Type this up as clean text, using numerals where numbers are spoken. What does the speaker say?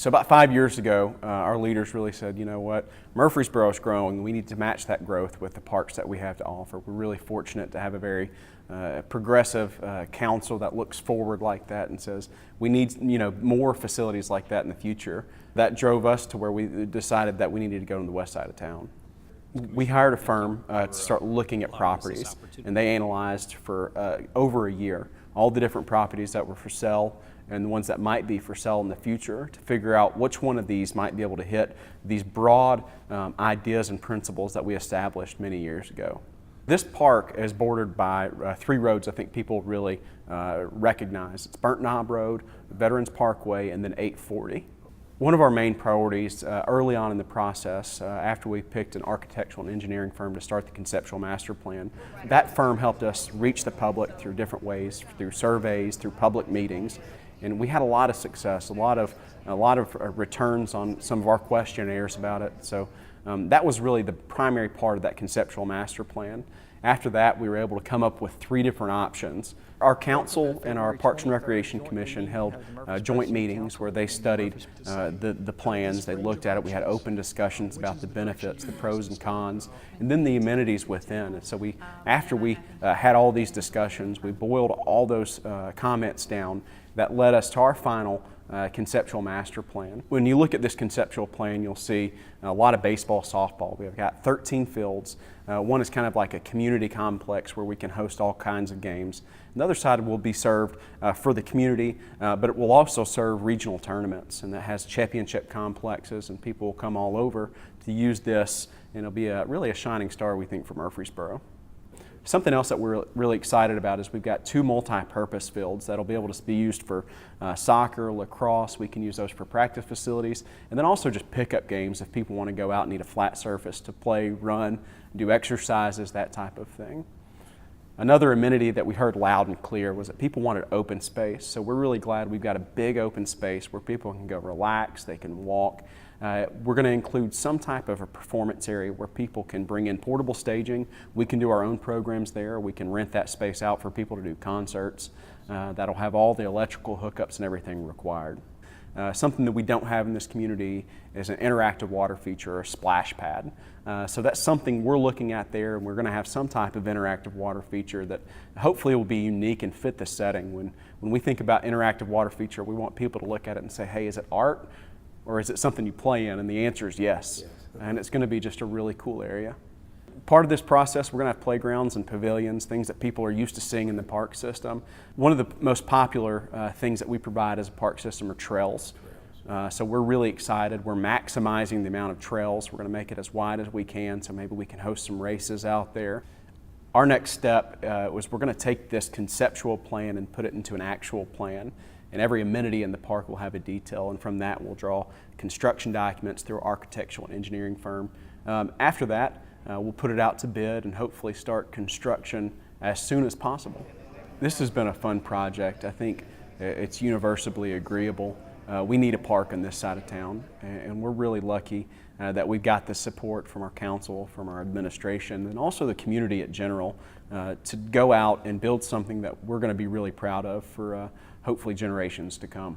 So about 5 years ago, our leaders really said, you know what, Murfreesboro is growing. We need to match that growth with the parks that we have to offer. We're really fortunate to have a very progressive council that looks forward like that and says we need more facilities like that in the future. That drove us to where we decided that we needed to go to the west side of town. We hired a firm to start looking at properties, and they analyzed for over a year all the different properties that were for sale and the ones that might be for sale in the future to figure out which one of these might be able to hit these broad ideas and principles that we established many years ago. This park is bordered by 3 roads I think people really recognize. It's Burnt Knob Road, Veterans Parkway, and then 840. One of our main priorities early on in the process, after we picked an architectural and engineering firm to start the conceptual master plan, that firm helped us reach the public through different ways, through surveys, through public meetings, and we had a lot of success, a lot of returns on some of our questionnaires about it. So that was really the primary part of that conceptual master plan. After that, we were able to come up with 3 different options. Our council and our Parks and Recreation Commission held joint meetings where they studied the plans, they looked at it, we had open discussions about the benefits, the pros and cons, and then the amenities within. And so after we had all these discussions, we boiled all those comments down that led us to our final conceptual master plan. When you look at this conceptual plan, you'll see a lot of baseball, softball. We've got 13 fields. One is kind of like a community complex where we can host all kinds of games. And the other side will be served for the community, but it will also serve regional tournaments, and that has championship complexes, and people will come all over to use this, and it'll be really a shining star, we think, for Murfreesboro. Something else that we're really excited about is we've got 2 multi-purpose fields that'll be able to be used for soccer, lacrosse. We can use those for practice facilities, and then also just pickup games if people want to go out and need a flat surface to play, run, do exercises, that type of thing. Another amenity that we heard loud and clear was that people wanted open space. So we're really glad we've got a big open space where people can go relax, they can walk. We're going to include some type of a performance area where people can bring in portable staging. We can do our own programs there. We can rent that space out for people to do concerts. That'll have all the electrical hookups and everything required. Something that we don't have in this community is an interactive water feature or a splash pad. So that's something we're looking at there, and we're going to have some type of interactive water feature that hopefully will be unique and fit the setting. When we think about interactive water feature, we want people to look at it and say, hey, is it art or is it something you play in? And the answer is yes. And it's going to be just a really cool area. Part of this process, we're going to have playgrounds and pavilions, things that people are used to seeing in the park system. One of the most popular things that we provide as a park system are trails. So we're really excited. We're maximizing the amount of trails. We're going to make it as wide as we can, so maybe we can host some races out there. Our next step was we're going to take this conceptual plan and put it into an actual plan. And every amenity in the park will have a detail, and from that we'll draw construction documents through our architectural and engineering firm. After that, we'll put it out to bid and hopefully start construction as soon as possible. This has been a fun project. I think it's universally agreeable. We need a park on this side of town, and we're really lucky that we've got the support from our council, from our administration, and also the community in general to go out and build something that we're going to be really proud of for hopefully generations to come.